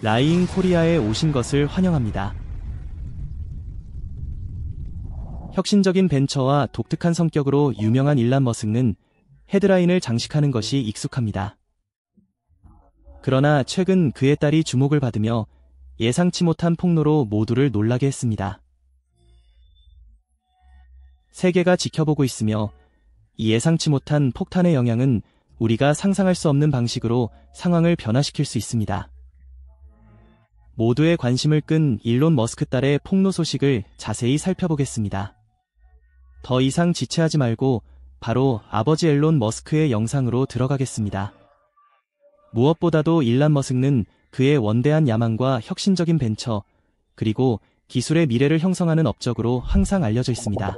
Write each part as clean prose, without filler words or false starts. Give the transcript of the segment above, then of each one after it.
라이잉 코리아에 오신 것을 환영합니다. 혁신적인 벤처와 독특한 성격으로 유명한 일란 머스크는 헤드라인을 장식하는 것이 익숙합니다. 그러나 최근 그의 딸이 주목을 받으며 예상치 못한 폭로로 모두를 놀라게 했습니다. 세계가 지켜보고 있으며 이 예상치 못한 폭탄의 영향은 우리가 상상할 수 없는 방식으로 상황을 변화시킬 수 있습니다. 모두의 관심을 끈 일론 머스크 딸의 폭로 소식을 자세히 살펴보겠습니다. 더 이상 지체하지 말고 바로 아버지 일론 머스크의 영상으로 들어가겠습니다. 무엇보다도 일란 머스크는 그의 원대한 야망과 혁신적인 벤처, 그리고 기술의 미래를 형성하는 업적으로 항상 알려져 있습니다.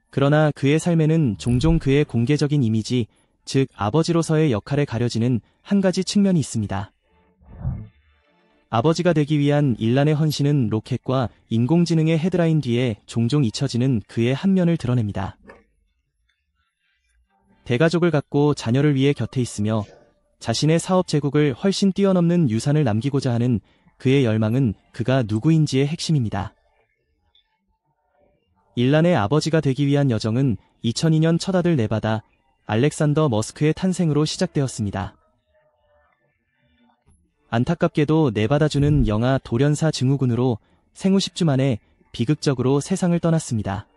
그러나 그의 삶에는 종종 그의 공개적인 이미지, 즉 아버지로서의 역할에 가려지는 한 가지 측면이 있습니다. 아버지가 되기 위한 일란의 헌신은 로켓과 인공지능의 헤드라인 뒤에 종종 잊혀지는 그의 한 면을 드러냅니다. 대가족을 갖고 자녀를 위해 곁에 있으며 자신의 사업 제국을 훨씬 뛰어넘는 유산을 남기고자 하는 그의 열망은 그가 누구인지의 핵심입니다. 일란의 아버지가 되기 위한 여정은 2002년 첫 아들 네바다 알렉산더 머스크의 탄생으로 시작되었습니다. 안타깝게도 네바다주는 영아 돌연사 증후군으로 생후 10주 만에 비극적으로 세상을 떠났습니다.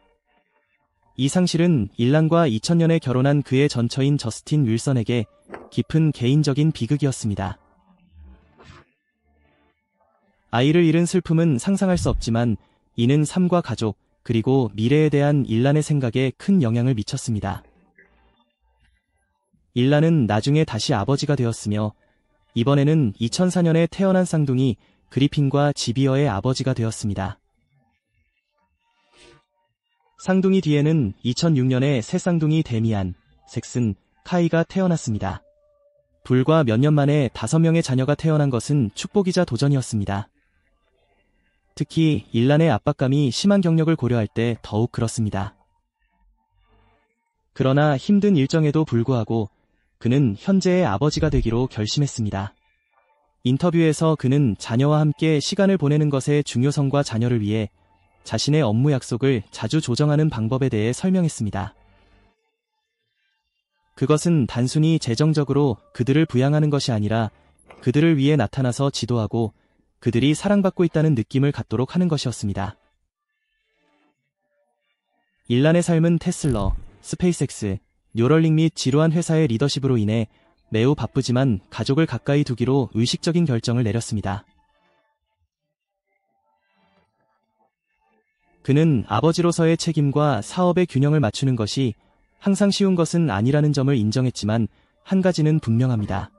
이 상실은 일란과 2000년에 결혼한 그의 전처인 저스틴 윌선에게 깊은 개인적인 비극이었습니다. 아이를 잃은 슬픔은 상상할 수 없지만 이는 삶과 가족, 그리고 미래에 대한 일란의 생각에 큰 영향을 미쳤습니다. 일란은 나중에 다시 아버지가 되었으며 이번에는 2004년에 태어난 쌍둥이 그리핀과 지비어의 아버지가 되었습니다. 쌍둥이 뒤에는 2006년에 새 쌍둥이 데미안, 잭슨, 카이가 태어났습니다. 불과 몇 년 만에 5명의 자녀가 태어난 것은 축복이자 도전이었습니다. 특히 일란의 압박감이 심한 경력을 고려할 때 더욱 그렇습니다. 그러나 힘든 일정에도 불구하고 그는 현재의 아버지가 되기로 결심했습니다. 인터뷰에서 그는 자녀와 함께 시간을 보내는 것의 중요성과 자녀를 위해 자신의 업무 약속을 자주 조정하는 방법에 대해 설명했습니다. 그것은 단순히 재정적으로 그들을 부양하는 것이 아니라 그들을 위해 나타나서 지도하고 그들이 사랑받고 있다는 느낌을 갖도록 하는 것이었습니다. 일란의 삶은 테슬러, 스페이스X, 뉴럴링 및 지루한 회사의 리더십으로 인해 매우 바쁘지만 가족을 가까이 두기로 의식적인 결정을 내렸습니다. 그는 아버지로서의 책임과 사업의 균형을 맞추는 것이 항상 쉬운 것은 아니라는 점을 인정했지만 한 가지는 분명합니다.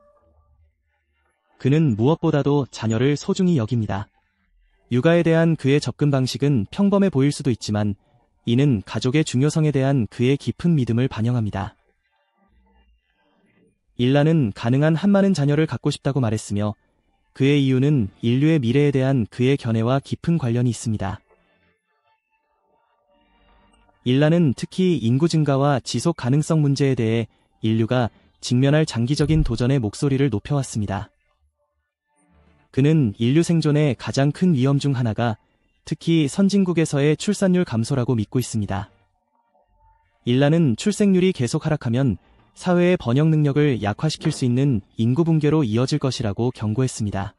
그는 무엇보다도 자녀를 소중히 여깁니다. 육아에 대한 그의 접근 방식은 평범해 보일 수도 있지만 이는 가족의 중요성에 대한 그의 깊은 믿음을 반영합니다. 일란은 가능한 한 많은 자녀를 갖고 싶다고 말했으며 그의 이유는 인류의 미래에 대한 그의 견해와 깊은 관련이 있습니다. 일란은 특히 인구 증가와 지속 가능성 문제에 대해 인류가 직면할 장기적인 도전의 목소리를 높여왔습니다. 그는 인류 생존의 가장 큰 위험 중 하나가 특히 선진국에서의 출산율 감소라고 믿고 있습니다. 일란은 출생률이 계속 하락하면 사회의 번영 능력을 약화시킬 수 있는 인구 붕괴로 이어질 것이라고 경고했습니다.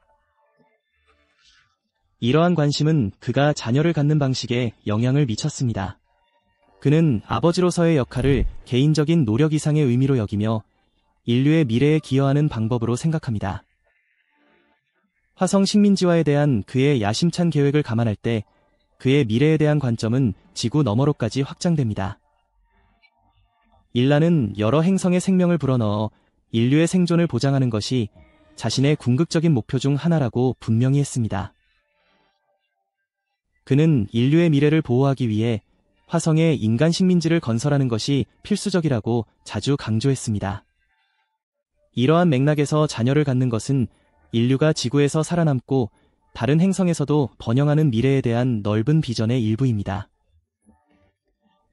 이러한 관심은 그가 자녀를 갖는 방식에 영향을 미쳤습니다. 그는 아버지로서의 역할을 개인적인 노력 이상의 의미로 여기며 인류의 미래에 기여하는 방법으로 생각합니다. 화성 식민지화에 대한 그의 야심찬 계획을 감안할 때 그의 미래에 대한 관점은 지구 너머로까지 확장됩니다. 일란은 여러 행성의 생명을 불어넣어 인류의 생존을 보장하는 것이 자신의 궁극적인 목표 중 하나라고 분명히 했습니다. 그는 인류의 미래를 보호하기 위해 화성에 인간 식민지를 건설하는 것이 필수적이라고 자주 강조했습니다. 이러한 맥락에서 자녀를 갖는 것은 인류가 지구에서 살아남고 다른 행성에서도 번영하는 미래에 대한 넓은 비전의 일부입니다.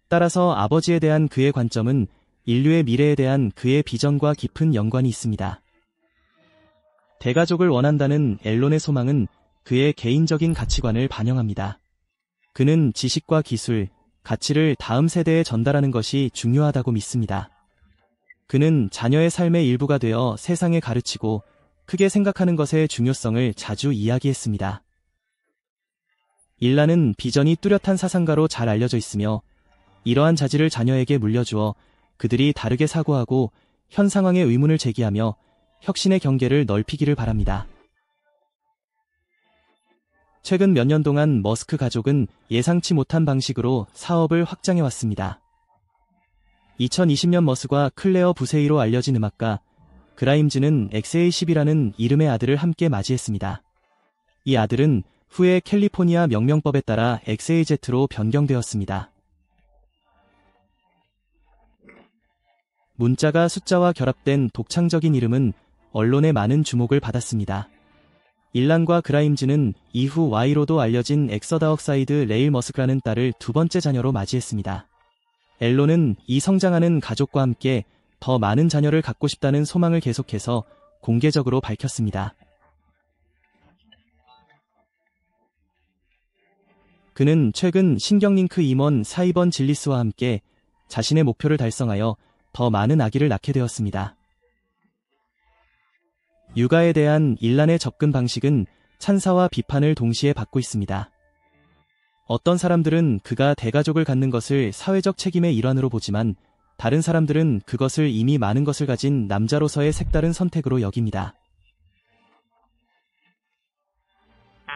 따라서 아버지에 대한 그의 관점은 인류의 미래에 대한 그의 비전과 깊은 연관이 있습니다. 대가족을 원한다는 앨런의 소망은 그의 개인적인 가치관을 반영합니다. 그는 지식과 기술, 가치를 다음 세대에 전달하는 것이 중요하다고 믿습니다. 그는 자녀의 삶의 일부가 되어 세상에 가르치고 크게 생각하는 것의 중요성을 자주 이야기했습니다. 일란은 비전이 뚜렷한 사상가로 잘 알려져 있으며 이러한 자질을 자녀에게 물려주어 그들이 다르게 사고하고 현 상황에 의문을 제기하며 혁신의 경계를 넓히기를 바랍니다. 최근 몇 년 동안 머스크 가족은 예상치 못한 방식으로 사업을 확장해 왔습니다. 2020년 머스크와 클레어 부세이로 알려진 음악가 그라임즈는 XA10이라는 이름의 아들을 함께 맞이했습니다. 이 아들은 후에 캘리포니아 명명법에 따라 XAZ로 변경되었습니다. 문자가 숫자와 결합된 독창적인 이름은 언론의 많은 주목을 받았습니다. 일란과 그라임즈는 이후 Y로도 알려진 엑서다억사이드 레일 머스크라는 딸을 두 번째 자녀로 맞이했습니다. 앨런은 이 성장하는 가족과 함께 더 많은 자녀를 갖고 싶다는 소망을 계속해서 공개적으로 밝혔습니다. 그는 최근 신경링크 임원 사이번 질리스와 함께 자신의 목표를 달성하여 더 많은 아기를 낳게 되었습니다. 육아에 대한 일란의 접근 방식은 찬사와 비판을 동시에 받고 있습니다. 어떤 사람들은 그가 대가족을 갖는 것을 사회적 책임의 일환으로 보지만 다른 사람들은 그것을 이미 많은 것을 가진 남자로서의 색다른 선택으로 여깁니다.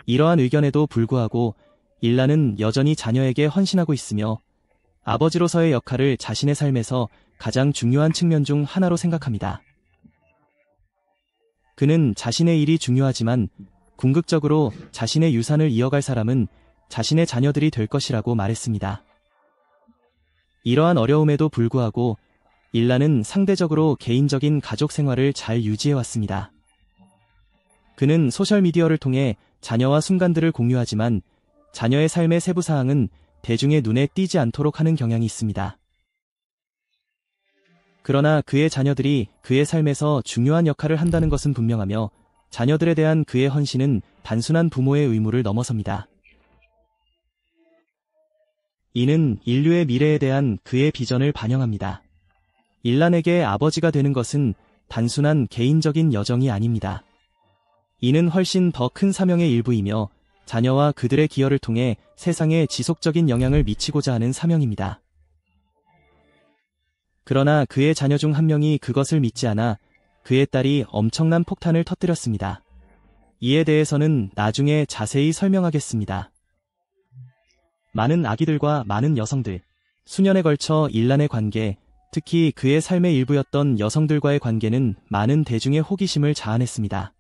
이러한 의견에도 불구하고 일란은 여전히 자녀에게 헌신하고 있으며 아버지로서의 역할을 자신의 삶에서 가장 중요한 측면 중 하나로 생각합니다. 그는 자신의 일이 중요하지만 궁극적으로 자신의 유산을 이어갈 사람은 자신의 자녀들이 될 것이라고 말했습니다. 이러한 어려움에도 불구하고 일란은 상대적으로 개인적인 가족 생활을 잘 유지해왔습니다. 그는 소셜미디어를 통해 자녀와 순간들을 공유하지만 자녀의 삶의 세부 사항은 대중의 눈에 띄지 않도록 하는 경향이 있습니다. 그러나 그의 자녀들이 그의 삶에서 중요한 역할을 한다는 것은 분명하며 자녀들에 대한 그의 헌신은 단순한 부모의 의무를 넘어섭니다. 이는 인류의 미래에 대한 그의 비전을 반영합니다. 일란에게 아버지가 되는 것은 단순한 개인적인 여정이 아닙니다. 이는 훨씬 더 큰 사명의 일부이며 자녀와 그들의 기여를 통해 세상에 지속적인 영향을 미치고자 하는 사명입니다. 그러나 그의 자녀 중 한 명이 그것을 믿지 않아 그의 딸이 엄청난 폭탄을 터뜨렸습니다. 이에 대해서는 나중에 자세히 설명하겠습니다. 많은 아기들과 많은 여성들, 수년에 걸쳐 일란의 관계, 특히 그의 삶의 일부였던 여성들과의 관계는 많은 대중의 호기심을 자아냈습니다.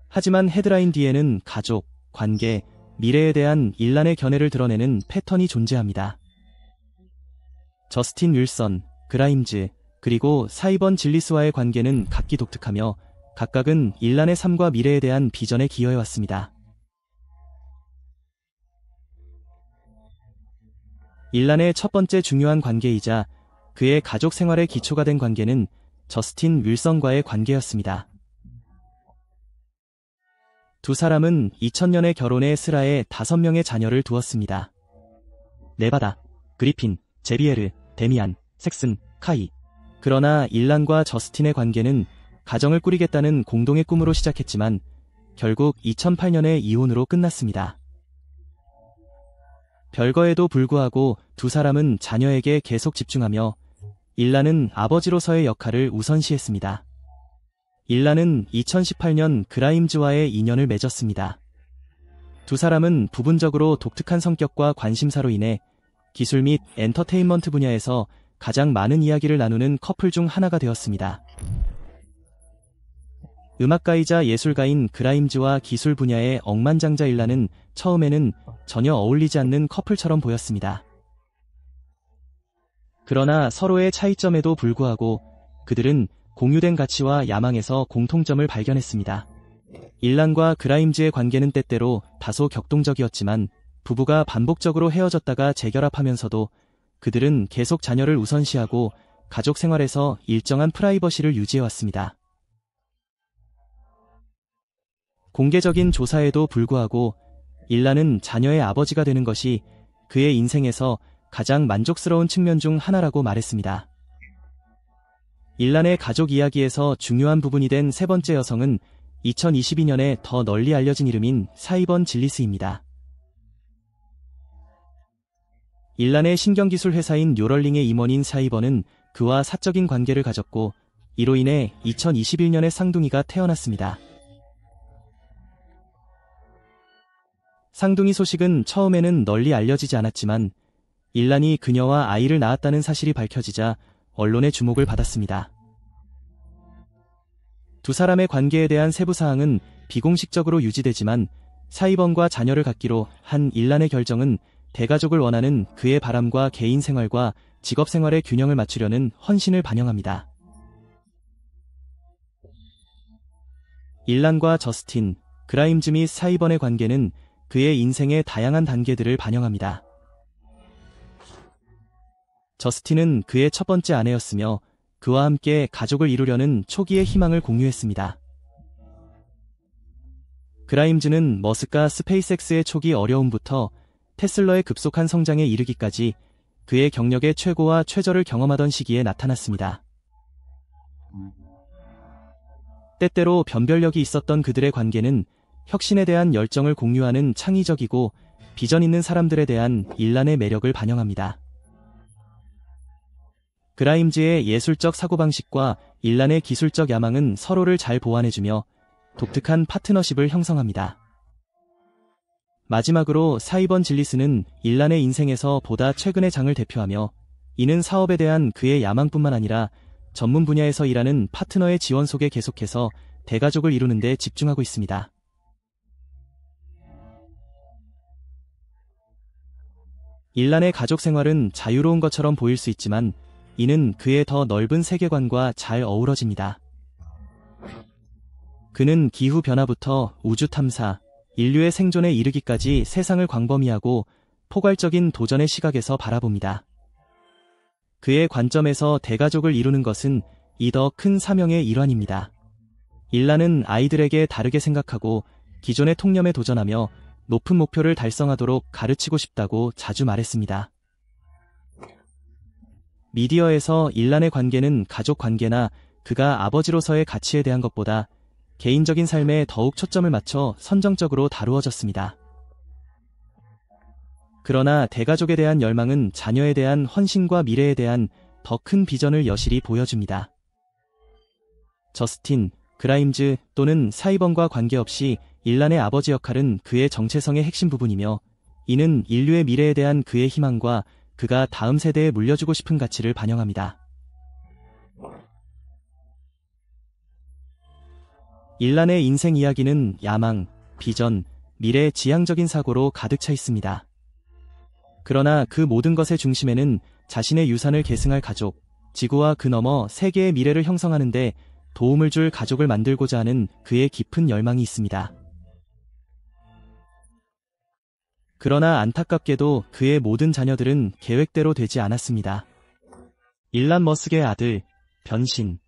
하지만 헤드라인 뒤에는 가족, 관계, 미래에 대한 일란의 견해를 드러내는 패턴이 존재합니다. 저스틴 윌선, 그라임즈, 그리고 사이번 질리스와의 관계는 각기 독특하며 각각은 일란의 삶과 미래에 대한 비전에 기여해왔습니다. 일란의 첫 번째 중요한 관계이자 그의 가족 생활의 기초가 된 관계는 저스틴 윌선과의 관계였습니다. 두 사람은 2000년에 결혼해 슬하에 5명의 자녀를 두었습니다. 네바다, 그리핀, 제비에르, 데미안, 섹슨, 카이. 그러나 일란과 저스틴의 관계는 가정을 꾸리겠다는 공동의 꿈으로 시작했지만 결국 2008년에 이혼으로 끝났습니다. 별거에도 불구하고 두 사람은 자녀에게 계속 집중하며 일란은 아버지로서의 역할을 우선시했습니다. 일란은 2018년 그라임즈와의 인연을 맺었습니다. 두 사람은 부분적으로 독특한 성격과 관심사로 인해 기술 및 엔터테인먼트 분야에서 가장 많은 이야기를 나누는 커플 중 하나가 되었습니다. 음악가이자 예술가인 그라임즈와 기술 분야의 억만장자 일란은 처음에는 전혀 어울리지 않는 커플처럼 보였습니다. 그러나 서로의 차이점에도 불구하고 그들은 공유된 가치와 야망에서 공통점을 발견했습니다. 일란과 그라임즈의 관계는 때때로 다소 격동적이었지만 부부가 반복적으로 헤어졌다가 재결합하면서도 그들은 계속 자녀를 우선시하고 가족 생활에서 일정한 프라이버시를 유지해왔습니다. 공개적인 조사에도 불구하고 일란은 자녀의 아버지가 되는 것이 그의 인생에서 가장 만족스러운 측면 중 하나라고 말했습니다. 일란의 가족 이야기에서 중요한 부분이 된 세 번째 여성은 2022년에 더 널리 알려진 이름인 사이번 질리스입니다. 일란의 신경기술 회사인 뉴럴링의 임원인 사이번은 그와 사적인 관계를 가졌고 이로 인해 2021년에 쌍둥이가 태어났습니다. 쌍둥이 소식은 처음에는 널리 알려지지 않았지만 일란이 그녀와 아이를 낳았다는 사실이 밝혀지자 언론의 주목을 받았습니다. 두 사람의 관계에 대한 세부 사항은 비공식적으로 유지되지만 사이번과 자녀를 갖기로 한 일란의 결정은 대가족을 원하는 그의 바람과 개인 생활과 직업 생활의 균형을 맞추려는 헌신을 반영합니다. 일란과 저스틴, 그라임즈 및 사이번의 관계는 그의 인생의 다양한 단계들을 반영합니다. 저스틴은 그의 첫 번째 아내였으며 그와 함께 가족을 이루려는 초기의 희망을 공유했습니다. 그라임즈는 머스크와 스페이스X의 초기 어려움부터 테슬러의 급속한 성장에 이르기까지 그의 경력의 최고와 최저를 경험하던 시기에 나타났습니다. 때때로 변별력이 있었던 그들의 관계는 혁신에 대한 열정을 공유하는 창의적이고 비전 있는 사람들에 대한 일란의 매력을 반영합니다. 그라임즈의 예술적 사고방식과 일란의 기술적 야망은 서로를 잘 보완해주며 독특한 파트너십을 형성합니다. 마지막으로 사이번 질리스는 일란의 인생에서 보다 최근의 장을 대표하며 이는 사업에 대한 그의 야망뿐만 아니라 전문 분야에서 일하는 파트너의 지원 속에 계속해서 대가족을 이루는 데 집중하고 있습니다. 일란의 가족 생활은 자유로운 것처럼 보일 수 있지만 이는 그의 더 넓은 세계관과 잘 어우러집니다. 그는 기후 변화부터 우주 탐사, 인류의 생존에 이르기까지 세상을 광범위하고 포괄적인 도전의 시각에서 바라봅니다. 그의 관점에서 대가족을 이루는 것은 이 더 큰 사명의 일환입니다. 일란은 아이들에게 다르게 생각하고 기존의 통념에 도전하며 높은 목표를 달성하도록 가르치고 싶다고 자주 말했습니다. 미디어에서 일란의 관계는 가족 관계나 그가 아버지로서의 가치에 대한 것보다 개인적인 삶에 더욱 초점을 맞춰 선정적으로 다루어졌습니다. 그러나 대가족에 대한 열망은 자녀에 대한 헌신과 미래에 대한 더 큰 비전을 여실히 보여줍니다. 저스틴, 그라임즈 또는 사이번과 관계없이 일란의 아버지 역할은 그의 정체성의 핵심 부분이며 이는 인류의 미래에 대한 그의 희망과 그가 다음 세대에 물려주고 싶은 가치를 반영합니다. 일란의 인생 이야기는 야망, 비전, 미래 지향적인 사고로 가득 차 있습니다. 그러나 그 모든 것의 중심에는 자신의 유산을 계승할 가족, 지구와 그 너머 세계의 미래를 형성하는 데 도움을 줄 가족을 만들고자 하는 그의 깊은 열망이 있습니다. 그러나 안타깝게도 그의 모든 자녀들은 계획대로 되지 않았습니다. 일란 머스크의 아들, 변신.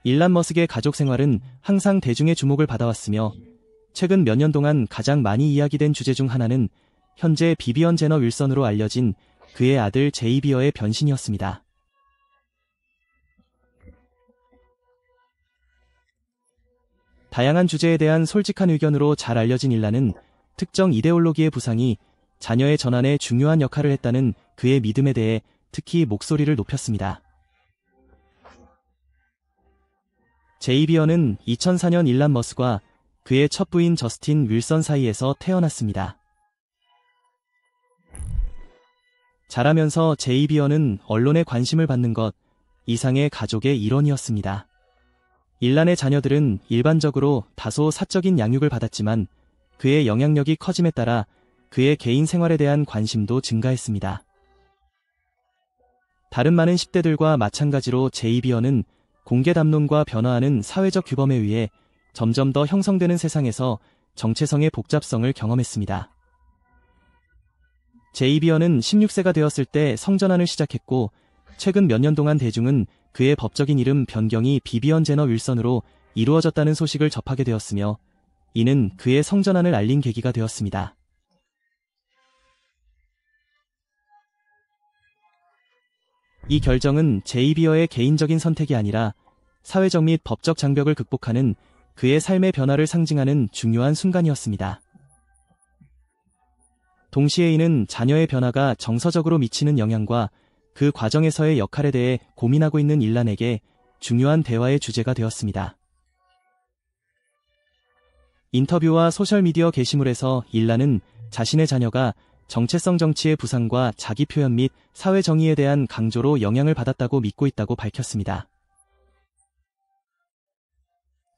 일란 머스크의 가족 생활은 항상 대중의 주목을 받아왔으며 최근 몇 년 동안 가장 많이 이야기된 주제 중 하나는 현재 비비언 제너 윌슨으로 알려진 그의 아들 제이비어의 변신이었습니다. 다양한 주제에 대한 솔직한 의견으로 잘 알려진 일란은 특정 이데올로기의 부상이 자녀의 전환에 중요한 역할을 했다는 그의 믿음에 대해 특히 목소리를 높였습니다. 제이비어는 2004년 일란 머스크와 그의 첫 부인 저스틴 윌슨 사이에서 태어났습니다. 자라면서 제이비어는 언론의 관심을 받는 것 이상의 가족의 일원이었습니다. 일란의 자녀들은 일반적으로 다소 사적인 양육을 받았지만 그의 영향력이 커짐에 따라 그의 개인 생활에 대한 관심도 증가했습니다. 다른 많은 10대들과 마찬가지로 제이비어는 공개 담론과 변화하는 사회적 규범에 의해 점점 더 형성되는 세상에서 정체성의 복잡성을 경험했습니다. 제이비어는 16세가 되었을 때 성전환을 시작했고 최근 몇 년 동안 대중은 그의 법적인 이름 변경이 비비언 제너 윌슨으로 이루어졌다는 소식을 접하게 되었으며 이는 그의 성전환을 알린 계기가 되었습니다. 이 결정은 제이비어의 개인적인 선택이 아니라 사회적 및 법적 장벽을 극복하는 그의 삶의 변화를 상징하는 중요한 순간이었습니다. 동시에 이는 자녀의 변화가 정서적으로 미치는 영향과 그 과정에서의 역할에 대해 고민하고 있는 일란에게 중요한 대화의 주제가 되었습니다. 인터뷰와 소셜미디어 게시물에서 일란은 자신의 자녀가 정체성 정치의 부상과 자기 표현 및 사회 정의에 대한 강조로 영향을 받았다고 믿고 있다고 밝혔습니다.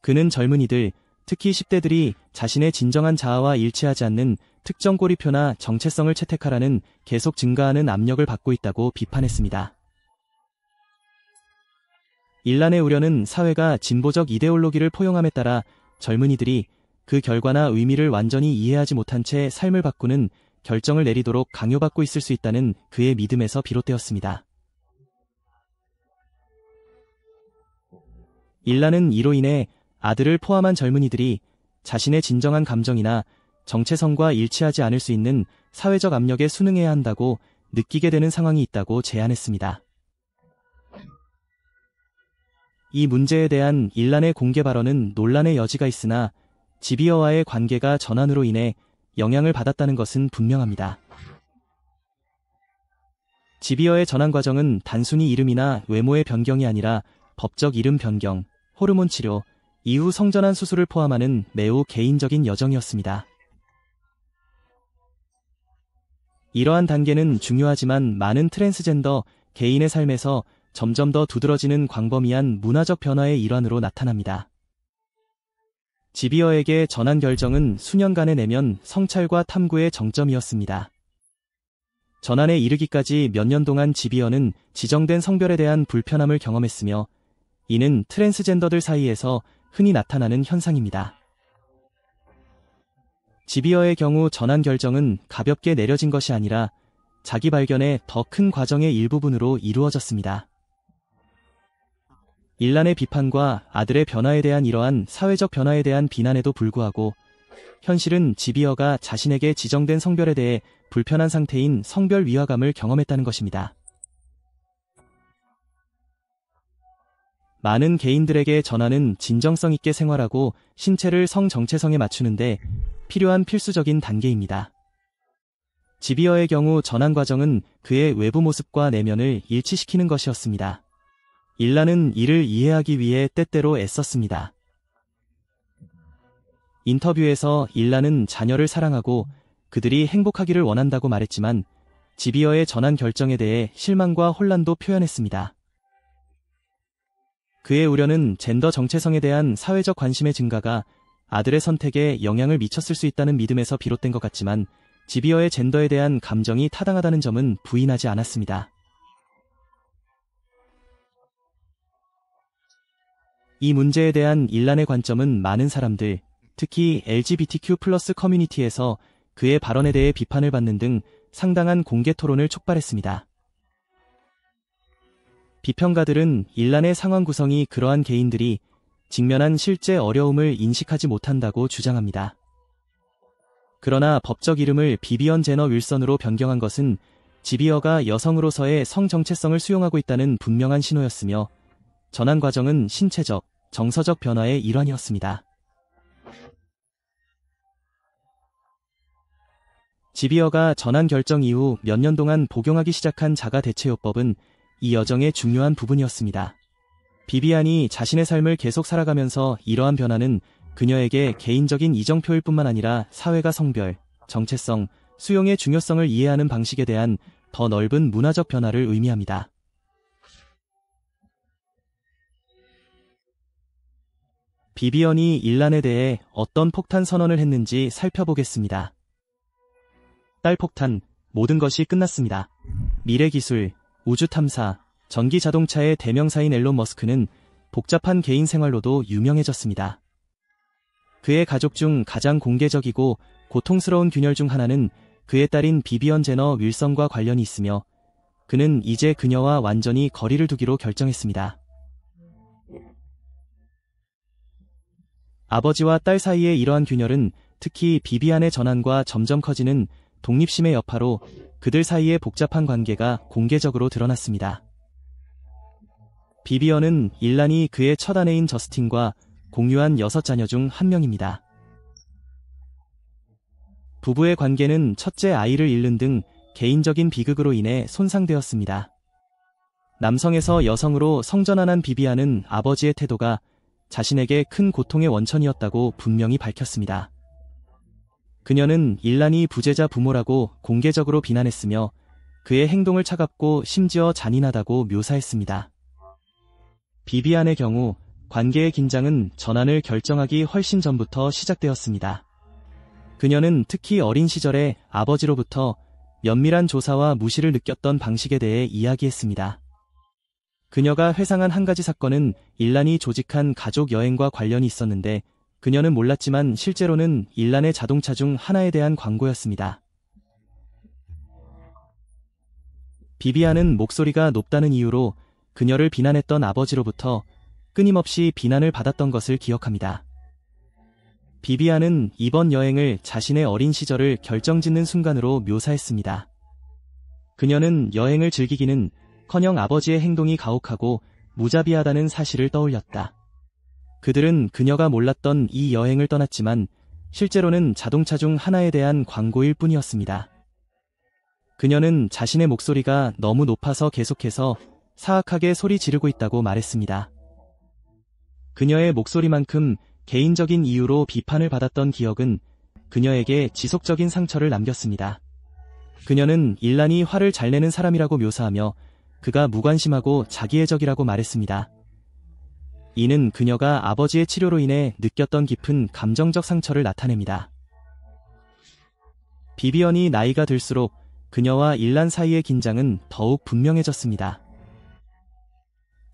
그는 젊은이들, 특히 10대들이 자신의 진정한 자아와 일치하지 않는 특정 꼬리표나 정체성을 채택하라는 계속 증가하는 압력을 받고 있다고 비판했습니다. 일란의 우려는 사회가 진보적 이데올로기를 포용함에 따라 젊은이들이 그 결과나 의미를 완전히 이해하지 못한 채 삶을 바꾸는 결정을 내리도록 강요받고 있을 수 있다는 그의 믿음에서 비롯되었습니다. 일란은 이로 인해 아들을 포함한 젊은이들이 자신의 진정한 감정이나 정체성과 일치하지 않을 수 있는 사회적 압력에 순응해야 한다고 느끼게 되는 상황이 있다고 제안했습니다. 이 문제에 대한 일란의 공개 발언은 논란의 여지가 있으나 지비어와의 관계가 전환으로 인해 영향을 받았다는 것은 분명합니다. 지비어의 전환 과정은 단순히 이름이나 외모의 변경이 아니라 법적 이름 변경, 호르몬 치료, 이후 성전환 수술을 포함하는 매우 개인적인 여정이었습니다. 이러한 단계는 중요하지만 많은 트랜스젠더 개인의 삶에서 점점 더 두드러지는 광범위한 문화적 변화의 일환으로 나타납니다. 지비어에게 전환 결정은 수년간의 내면 성찰과 탐구의 정점이었습니다. 전환에 이르기까지 몇 년 동안 지비어는 지정된 성별에 대한 불편함을 경험했으며 이는 트랜스젠더들 사이에서 흔히 나타나는 현상입니다. 지비어의 경우 전환 결정은 가볍게 내려진 것이 아니라 자기 발견의 더 큰 과정의 일부분으로 이루어졌습니다. 일란의 비판과 아들의 변화에 대한 이러한 사회적 변화에 대한 비난에도 불구하고 현실은 지비어가 자신에게 지정된 성별에 대해 불편한 상태인 성별 위화감을 경험했다는 것입니다. 많은 개인들에게 전환은 진정성 있게 생활하고 신체를 성 정체성에 맞추는데 필요한 필수적인 단계입니다. 지비어의 경우 전환 과정은 그의 외부 모습과 내면을 일치시키는 것이었습니다. 일란은 이를 이해하기 위해 때때로 애썼습니다. 인터뷰에서 일란은 자녀를 사랑하고 그들이 행복하기를 원한다고 말했지만 지비어의 전환 결정에 대해 실망과 혼란도 표현했습니다. 그의 우려는 젠더 정체성에 대한 사회적 관심의 증가가 아들의 선택에 영향을 미쳤을 수 있다는 믿음에서 비롯된 것 같지만 지비어의 젠더에 대한 감정이 타당하다는 점은 부인하지 않았습니다. 이 문제에 대한 일란의 관점은 많은 사람들, 특히 LGBTQ+ 커뮤니티에서 그의 발언에 대해 비판을 받는 등 상당한 공개 토론을 촉발했습니다. 비평가들은 일란의 상황 구성이 그러한 개인들이 직면한 실제 어려움을 인식하지 못한다고 주장합니다. 그러나 법적 이름을 비비언 제너 윌선으로 변경한 것은 지비어가 여성으로서의 성 정체성을 수용하고 있다는 분명한 신호였으며 전환 과정은 신체적, 정서적 변화의 일환이었습니다. 지비어가 전환 결정 이후 몇 년 동안 복용하기 시작한 자가 대체요법은 이 여정의 중요한 부분이었습니다. 비비안이 자신의 삶을 계속 살아가면서 이러한 변화는 그녀에게 개인적인 이정표일 뿐만 아니라 사회가 성별, 정체성, 수용의 중요성을 이해하는 방식에 대한 더 넓은 문화적 변화를 의미합니다. 비비언이 일란에 대해 어떤 폭탄 선언을 했는지 살펴보겠습니다. 딸폭탄, 모든 것이 끝났습니다. 미래기술, 우주탐사, 전기자동차의 대명사인 앨런 머스크는 복잡한 개인 생활로도 유명해졌습니다. 그의 가족 중 가장 공개적이고 고통스러운 균열 중 하나는 그의 딸인 비비언 제너 윌선과 관련이 있으며 그는 이제 그녀와 완전히 거리를 두기로 결정했습니다. 아버지와 딸 사이의 이러한 균열은 특히 비비안의 전환과 점점 커지는 독립심의 여파로 그들 사이의 복잡한 관계가 공개적으로 드러났습니다. 비비언은 일란이 그의 첫 아내인 저스틴과 공유한 6자녀 중 한 명입니다. 부부의 관계는 첫째 아이를 잃는 등 개인적인 비극으로 인해 손상되었습니다. 남성에서 여성으로 성전환한 비비안은 아버지의 태도가 자신에게 큰 고통의 원천이었다고 분명히 밝혔습니다. 그녀는 일란이 부재자 부모라고 공개적으로 비난했으며 그의 행동을 차갑고 심지어 잔인하다고 묘사했습니다. 비비안의 경우 관계의 긴장은 전환을 결정하기 훨씬 전부터 시작되었습니다. 그녀는 특히 어린 시절에 아버지로부터 면밀한 조사와 무시를 느꼈던 방식에 대해 이야기했습니다. 그녀가 회상한 한 가지 사건은 일란이 조직한 가족 여행과 관련이 있었는데 그녀는 몰랐지만 실제로는 일란의 자동차 중 하나에 대한 광고였습니다. 비비안은 목소리가 높다는 이유로 그녀를 비난했던 아버지로부터 끊임없이 비난을 받았던 것을 기억합니다. 비비안은 이번 여행을 자신의 어린 시절을 결정짓는 순간으로 묘사했습니다. 그녀는 여행을 즐기기는 커녕 아버지의 행동이 가혹하고 무자비하다는 사실을 떠올렸다. 그들은 그녀가 몰랐던 이 여행을 떠났지만 실제로는 자동차 중 하나에 대한 광고일 뿐이었습니다. 그녀는 자신의 목소리가 너무 높아서 계속해서 사악하게 소리 지르고 있다고 말했습니다. 그녀의 목소리만큼 개인적인 이유로 비판을 받았던 기억은 그녀에게 지속적인 상처를 남겼습니다. 그녀는 일란이 화를 잘 내는 사람이라고 묘사하며 그가 무관심하고 자기애적이라고 말했습니다. 이는 그녀가 아버지의 치료로 인해 느꼈던 깊은 감정적 상처를 나타냅니다. 비비언이 나이가 들수록 그녀와 일란 사이의 긴장은 더욱 분명해졌습니다.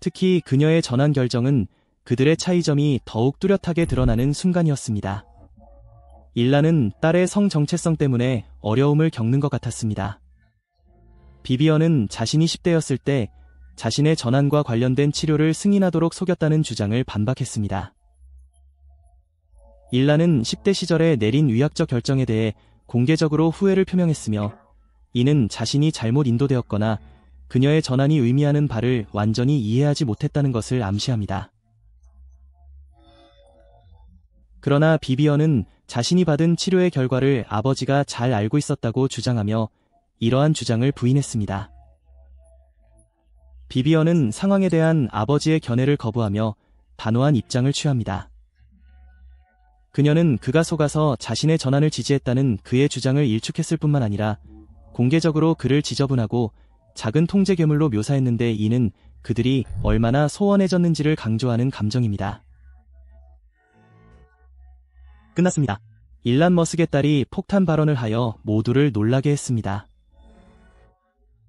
특히 그녀의 전환 결정은 그들의 차이점이 더욱 뚜렷하게 드러나는 순간이었습니다. 일란은 딸의 성 정체성 때문에 어려움을 겪는 것 같았습니다. 비비언은 자신이 10대였을 때 자신의 전환과 관련된 치료를 승인하도록 속였다는 주장을 반박했습니다. 일란은 10대 시절에 내린 위약적 결정에 대해 공개적으로 후회를 표명했으며 이는 자신이 잘못 인도되었거나 그녀의 전환이 의미하는 바를 완전히 이해하지 못했다는 것을 암시합니다. 그러나 비비언은 자신이 받은 치료의 결과를 아버지가 잘 알고 있었다고 주장하며 이러한 주장을 부인했습니다. 비비언은 상황에 대한 아버지의 견해를 거부하며 단호한 입장을 취합니다. 그녀는 그가 속아서 자신의 전환을 지지했다는 그의 주장을 일축했을 뿐만 아니라 공개적으로 그를 지저분하고 작은 통제 괴물로 묘사했는데 이는 그들이 얼마나 소원해졌는지를 강조하는 감정입니다. 끝났습니다. 일란 머스크의 딸이 폭탄 발언을 하여 모두를 놀라게 했습니다.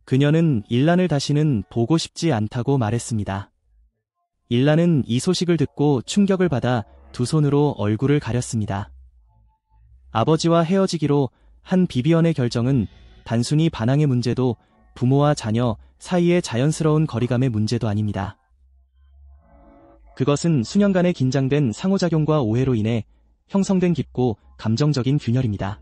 그녀는 일란을 다시는 보고 싶지 않다고 말했습니다. 일란은 이 소식을 듣고 충격을 받아 두 손으로 얼굴을 가렸습니다. 아버지와 헤어지기로 한 비비언의 결정은 단순히 반항의 문제도 부모와 자녀 사이의 자연스러운 거리감의 문제도 아닙니다. 그것은 수년간의 긴장된 상호작용과 오해로 인해 형성된 깊고 감정적인 균열입니다.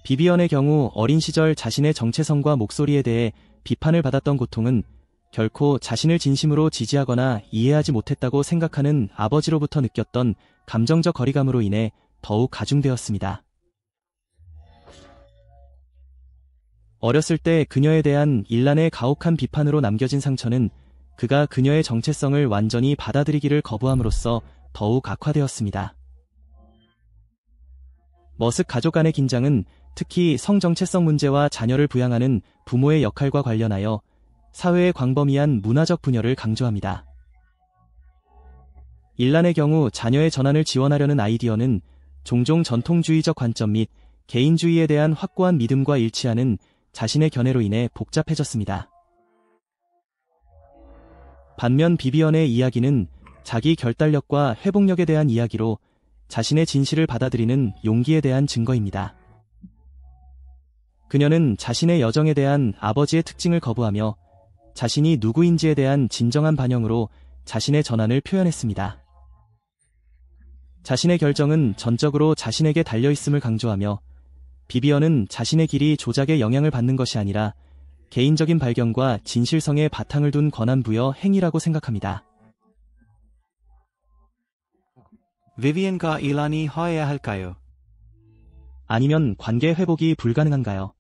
비비언의 경우 어린 시절 자신의 정체성과 목소리에 대해 비판을 받았던 고통은 결코 자신을 진심으로 지지하거나 이해하지 못했다고 생각하는 아버지로부터 느꼈던 감정적 거리감으로 인해 더욱 가중되었습니다. 어렸을 때 그녀에 대한 일란의 가혹한 비판으로 남겨진 상처는 그가 그녀의 정체성을 완전히 받아들이기를 거부함으로써 더욱 악화되었습니다. 머스크 가족 간의 긴장은 특히 성정체성 문제와 자녀를 부양하는 부모의 역할과 관련하여 사회의 광범위한 문화적 분열을 강조합니다. 일란의 경우 자녀의 전환을 지원하려는 아이디어는 종종 전통주의적 관점 및 개인주의에 대한 확고한 믿음과 일치하는 자신의 견해로 인해 복잡해졌습니다. 반면 비비언의 이야기는 자기 결단력과 회복력에 대한 이야기로 자신의 진실을 받아들이는 용기에 대한 증거입니다. 그녀는 자신의 여정에 대한 아버지의 특징을 거부하며 자신이 누구인지에 대한 진정한 반영으로 자신의 전환을 표현했습니다. 자신의 결정은 전적으로 자신에게 달려있음을 강조하며 비비언은 자신의 길이 조작에 영향을 받는 것이 아니라 개인적인 발견과 진실성에 바탕을 둔 권한부여 행위라고 생각합니다. 비비언과 일란이 화해해야 할까요? 아니면 관계 회복이 불가능한가요?